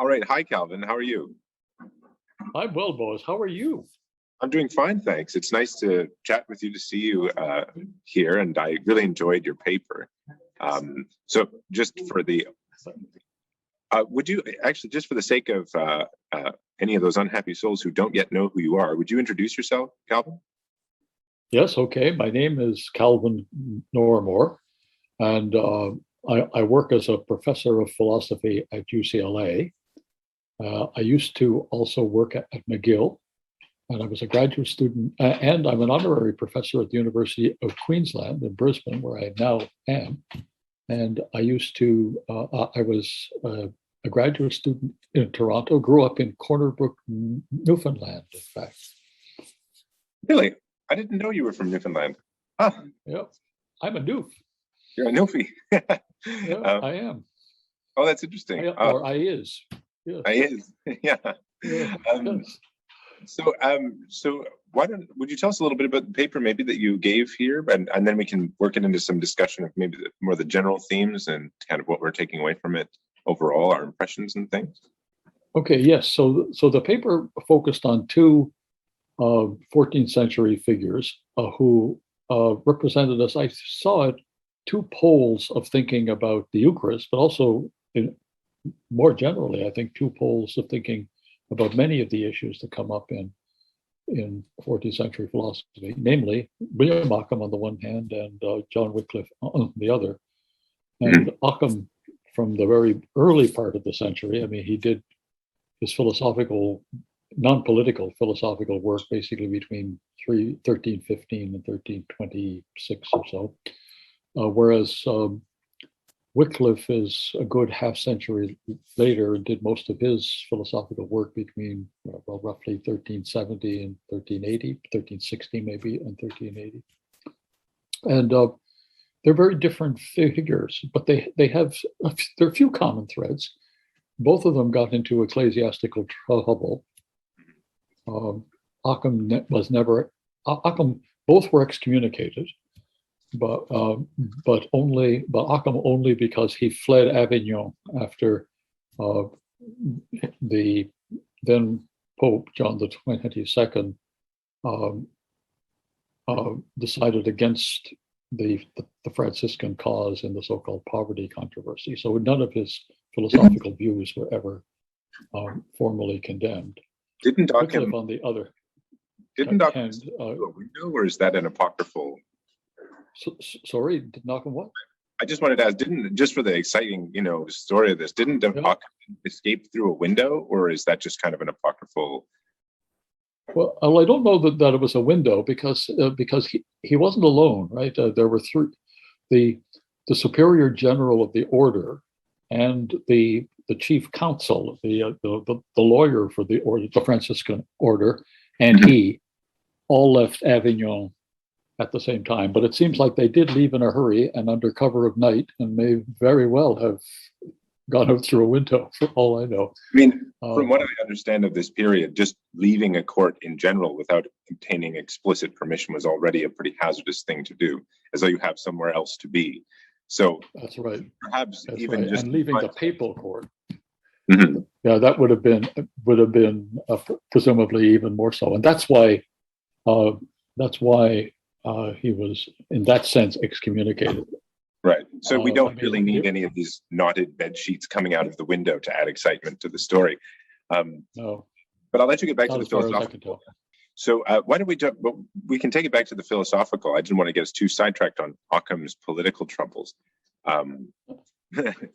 right. Hi, Calvin. How are you? I'm well, Boaz. How are you? I'm doing fine, thanks. It's nice to chat with you, to see you here, and I really enjoyed your paper. So just for the, would you actually, just for the sake of any of those unhappy souls who don't yet know who you are, would you introduce yourself, Calvin? Yes, okay. My name is Calvin NORMORE, and I work as a professor of philosophy at UCLA. I used to also work at McGill, and I was a graduate student, and I'm an honorary professor at the University of Queensland in Brisbane, where I now am. And I used to, I was a graduate student in Toronto, grew up in Corner Brook, Newfoundland, in fact. Really? I didn't know you were from Newfoundland. Huh. Yep, I'm a Newf. You're a Newfie. Yeah, I am. Oh, that's interesting. Or I is. Yes. I is. Yeah. Yes. So would you tell us a little bit about the paper maybe that you gave here, and then we can work it into some discussion of maybe more the general themes and kind of what we're taking away from it overall, our impressions and things. Okay. Yes. So the paper focused on two 14th century figures who represented, as I saw it, two poles of thinking about the Eucharist, but also more generally, I think two poles of thinking about many of the issues that come up in 14th century philosophy, namely William Ockham on the one hand and John Wycliffe on the other. And Ockham, from the very early part of the century, I mean, he did his philosophical, non-political philosophical work basically between 1315 and 1326 or so, whereas Wycliffe is a good half century later and did most of his philosophical work between roughly 1370 and 1380, 1360 maybe, and 1380. And they're very different figures, but there are a few common threads. Both of them got into ecclesiastical trouble. Ockham both were excommunicated, but Ockham only because he fled Avignon after the then Pope John the 22nd decided against the Franciscan cause in the so-called poverty controversy. So none of his philosophical views were ever formally condemned. Didn't Ockham, on the other, didn't Ockham a window, or is that an apocryphal? Sorry, did Ockham what? I just wanted to ask, just for the exciting, story of this, didn't Ockham escape through a window, or is that just kind of an apocryphal? Well, I don't know that it was a window because he wasn't alone, right? There were three, the superior general of the order, and the chief counsel, the lawyer for the order, the Franciscan order, and he all left Avignon at the same time. But it seems like they did leave in a hurry and under cover of night, and may very well have gone out through a window, for all I know. I mean, from what I understand of this period, just leaving a court in general without obtaining explicit permission was already a pretty hazardous thing to do, as though you have somewhere else to be. So that's right. Perhaps that's even right. just and leaving the papal court. Mm-hmm. Yeah, that would have been presumably even more so, and that's why he was, in that sense, excommunicated. Right. So we don't really need any of these knotted bed sheets coming out of the window to add excitement to the story. No. But I'll let you get back to the philosophical. So why don't we jump? We can take it back to the philosophical. I didn't want to get us too sidetracked on Ockham's political troubles,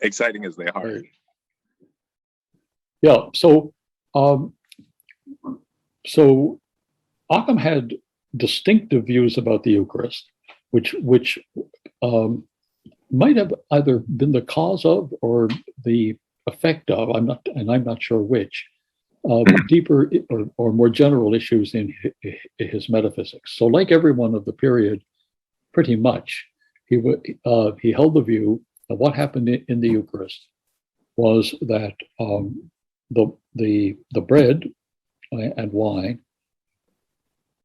exciting as they are. Right. Yeah. So Ockham had distinctive views about the Eucharist, which might have either been the cause of or the effect of, I'm not sure which, deeper or more general issues in his metaphysics. So like everyone of the period, pretty much, he held the view that what happened in the Eucharist was that the bread and wine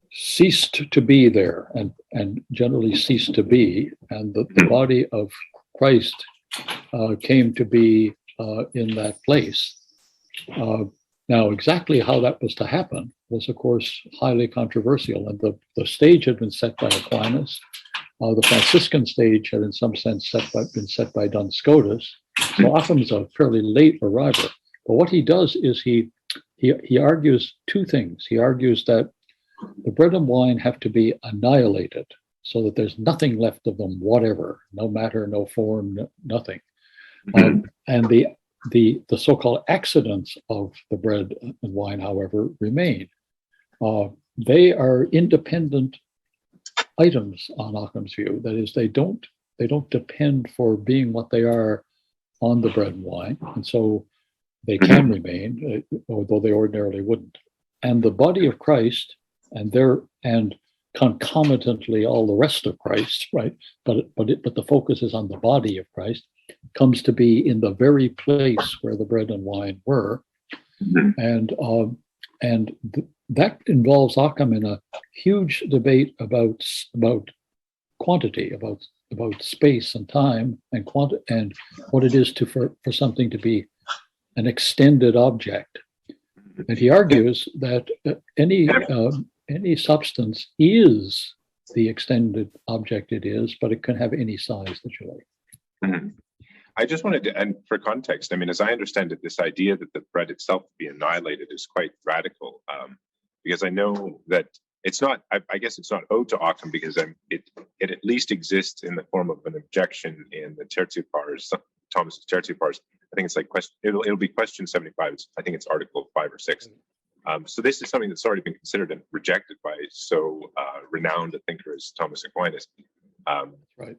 ceased to be there and generally ceased to be, and the body of Christ came to be in that place. Now, exactly how that was to happen was, of course, highly controversial, and the stage had been set by Aquinas. The Franciscan stage had, in some sense, been set by Duns Scotus. So Occam's a fairly late arrival. But what he does is he argues two things. He argues that the bread and wine have to be annihilated, so that there's nothing left of them, whatever, no matter, no form, nothing. And the so-called accidents of the bread and wine, however, remain. They are independent items on Occam's view. That is, they don't depend for being what they are on the bread and wine, and so they can remain, although they ordinarily wouldn't. And the body of Christ, and concomitantly all the rest of Christ, right? But the focus is on the body of Christ, comes to be in the very place where the bread and wine were, and that involves Occam in a huge debate about quantity, about space and time, and what it is for something to be an extended object. And he argues that any substance is the extended object it is, but it can have any size that you like. I just wanted to, and for context, I mean, as I understand it, this idea that the bread itself be annihilated is quite radical, because I know that it's not, I guess it's not owed to Occam, because it at least exists in the form of an objection in the Tertiopars, Thomas's Tertiopars. I think it's like it'll be question 75. I think it's article 5 or 6. So this is something that's already been considered and rejected by so renowned a thinker as Thomas Aquinas. Right.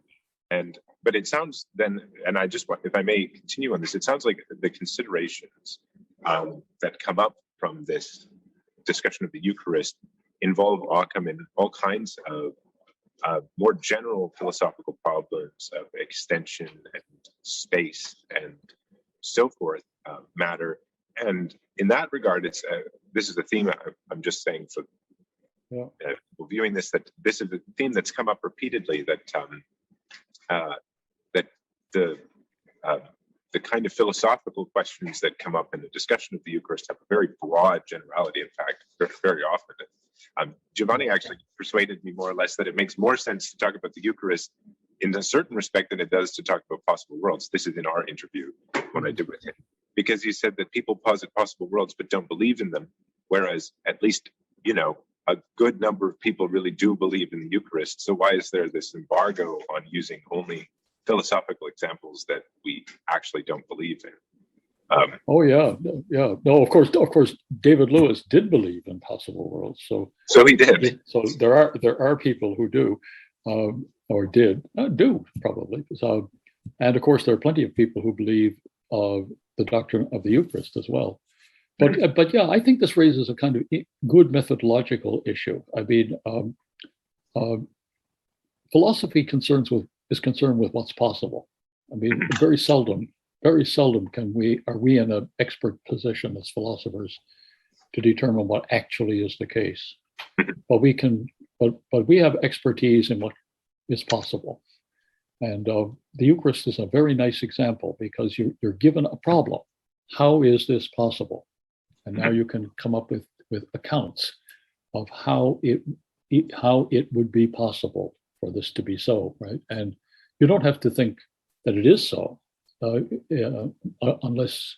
But it sounds then, and I just want, if I may continue on this, it sounds like the considerations that come up from this discussion of the Eucharist involve Occam in all kinds of more general philosophical problems of extension and space and so forth, matter. And in that regard, this is a theme I'm just saying for viewing this, that this is a theme that's come up repeatedly, that the kind of philosophical questions that come up in the discussion of the Eucharist have a very broad generality. In fact, very often. Giovanni actually persuaded me more or less that it makes more sense to talk about the Eucharist in a certain respect than it does to talk about possible worlds. This is in our interview when I did with him, because he said that people posit possible worlds but don't believe in them, whereas at least, a good number of people really do believe in the Eucharist. So why is there this embargo on using only philosophical examples that we actually don't believe in? No, of course, David Lewis did believe in possible worlds. So he did. So there are people who do, or did do probably. So, and of course, there are plenty of people who believe the doctrine of the Eucharist as well. But yeah, I think this raises a kind of good methodological issue. I mean, philosophy is concerned with what's possible. I mean, very seldom are we in an expert position as philosophers to determine what actually is the case. But we have expertise in what is possible. And the Eucharist is a very nice example, because you're given a problem. How is this possible? And now you can come up with accounts of how it would be possible for this to be so, right? And you don't have to think that it is so, unless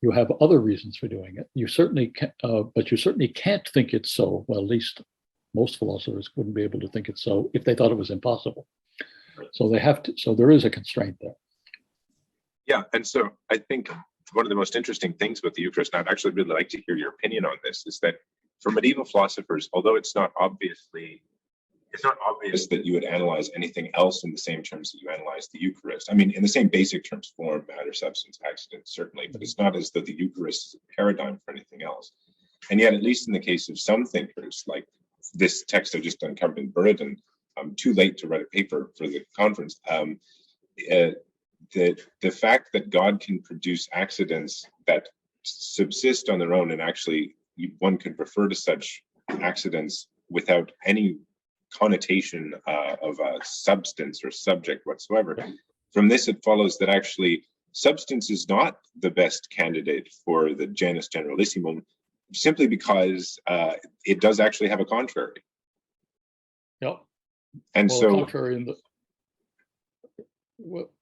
you have other reasons for doing it. You certainly can, but you certainly can't think it's so. Well, at least most philosophers wouldn't be able to think it's so if they thought it was impossible. So they have to. So there is a constraint there. Yeah, and so I think one of the most interesting things about the Eucharist, and I'd actually really like to hear your opinion on this, is that for medieval philosophers, although it's not obvious that you would analyze anything else in the same terms that you analyze the Eucharist. I mean, in the same basic terms, form, matter, substance, accident, certainly, but it's not as though the Eucharist is a paradigm for anything else. And yet, at least in the case of some thinkers, like this text I just uncovered in Burden, I'm too late to write a paper for the conference. The fact that God can produce accidents that subsist on their own, and actually one could refer to such accidents without any connotation of a substance or subject whatsoever. From this, it follows that actually substance is not the best candidate for the genus generalissimum, simply because it does actually have a contrary. Yep. And well, so, contrary in the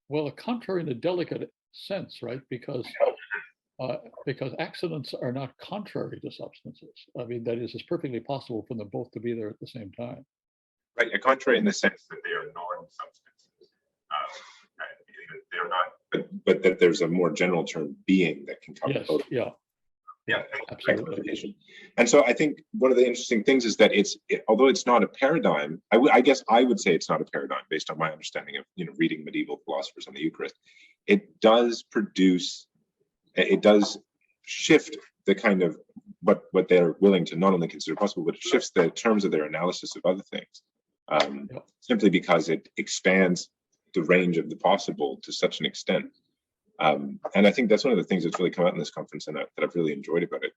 well, a contrary in a delicate sense, right? Because accidents are not contrary to substances. I mean, that is, it's perfectly possible for them both to be there at the same time. right, a contrary in the sense that they are norm substances. They're not, but that there's a more general term, being, that can cover Yes, both. yeah, Yeah, absolutely. And so I think one of the interesting things is that although it's not a paradigm, I guess I would say it's not a paradigm based on my understanding of, reading medieval philosophers on the Eucharist. It does shift the kind of what they're willing to not only consider possible, but it shifts the terms of their analysis of other things, simply because it expands the range of the possible to such an extent. And I think that's one of the things that's really come out in this conference, and that I've really enjoyed about it,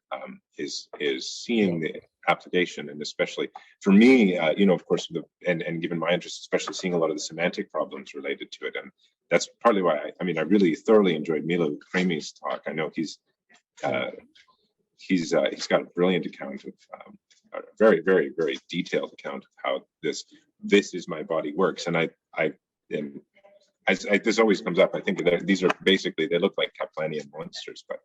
is seeing the application, and especially for me, of course, and given my interest, especially seeing a lot of the semantic problems related to it, and that's partly why I really thoroughly enjoyed Milo Kremi's talk. I know he's got a brilliant account of a very, very, very detailed account of how this is my body works, and this always comes up. I think that these are basically, they look like Kaplanian monsters, but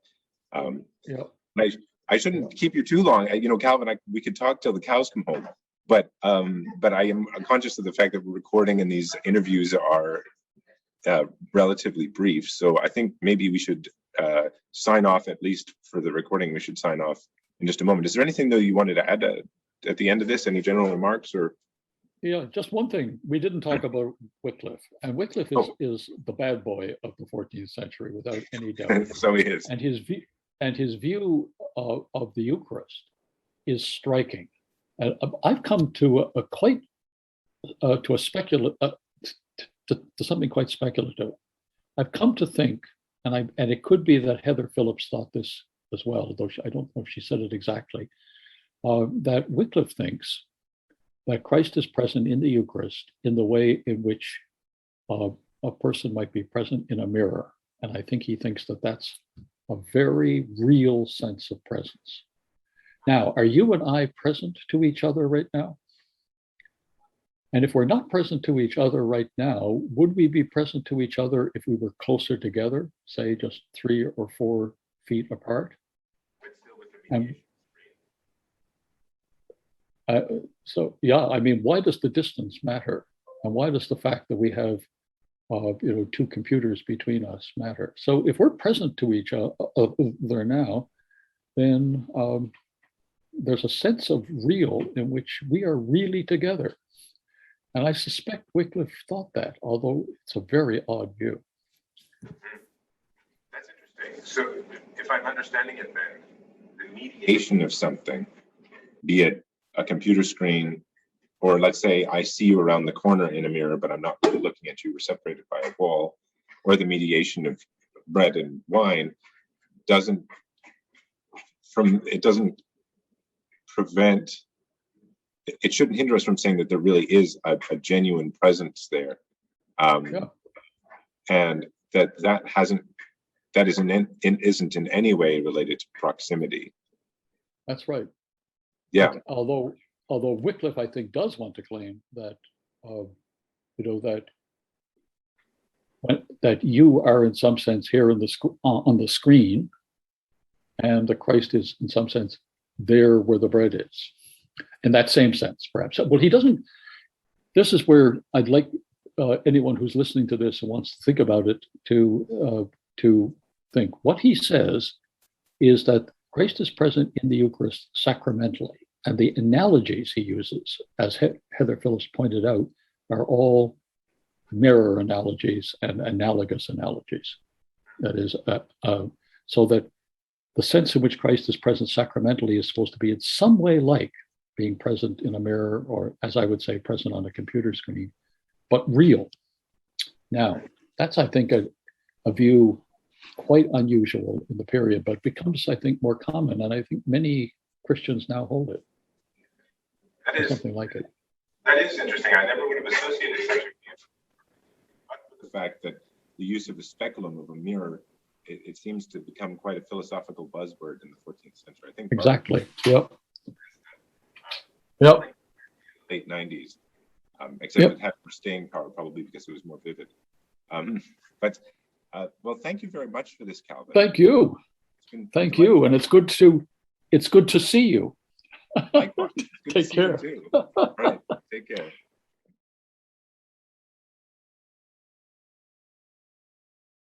I shouldn't keep you too long. Calvin, we could talk till the cows come home, but I am conscious of the fact that we're recording and these interviews are relatively brief. So I think maybe we should sign off, at least for the recording. We should sign off in just a moment. Is there anything though you wanted to add at the end of this? Any general remarks or? Yeah, just one thing. We didn't talk about Wycliffe, and Wycliffe is the bad boy of the 14th century, without any doubt. So he is. And his view of the Eucharist is striking. And I've come to something quite speculative. I've come to think, and it could be that Heather Phillips thought this as well, although I don't know if she said it exactly, that Wycliffe thinks that Christ is present in the Eucharist in the way in which a person might be present in a mirror. And I think he thinks that that's a very real sense of presence. Now, are you and I present to each other right now? And if we're not present to each other right now, would we be present to each other if we were closer together, say just 3 or 4 feet apart? And so, why does the distance matter? And why does the fact that we have, 2 computers between us matter? So if we're present to each other now, then there's a sense of real in which we are really together. And I suspect Wycliffe thought that, although it's a very odd view. That's interesting. So if I'm understanding it, then the mediation of something, be it a computer screen, or let's say I see you around the corner in a mirror, but I'm not really looking at you, we're separated by a wall, or the mediation of bread and wine doesn't prevent, it shouldn't hinder us from saying that there really is a genuine presence there. And that isn't in any way related to proximity. That's right. Yeah. Although Wycliffe, I think, does want to claim that, that you are in some sense here on the screen, and the Christ is in some sense there where the bread is. In that same sense, perhaps. Well, he doesn't. This is where I'd like anyone who's listening to this and wants to think about it to think. What he says is that Christ is present in the Eucharist sacramentally, and the analogies he uses, as Heather Phillips pointed out, are all mirror analogies and analogous analogies. That is, so that the sense in which Christ is present sacramentally is supposed to be in some way like being present in a mirror, or as I would say, present on a computer screen, but real. Now, that's, I think, a view quite unusual in the period, but becomes, I think, more common, and I think many Christians now hold it. That is something like it. That is interesting. I never would have associated such a view with the fact that, the use of a speculum of a mirror, it seems to become quite a philosophical buzzword in the 14th century. I think Exactly. Yep. Yep. late 90s, except Yep. it had more staying power, probably because it was more vivid. Well, thank you very much for this, Calvin. Thank you. It's been Thank you. And it's good to see you. Likewise. Good to Take see you care. too. All right, take care.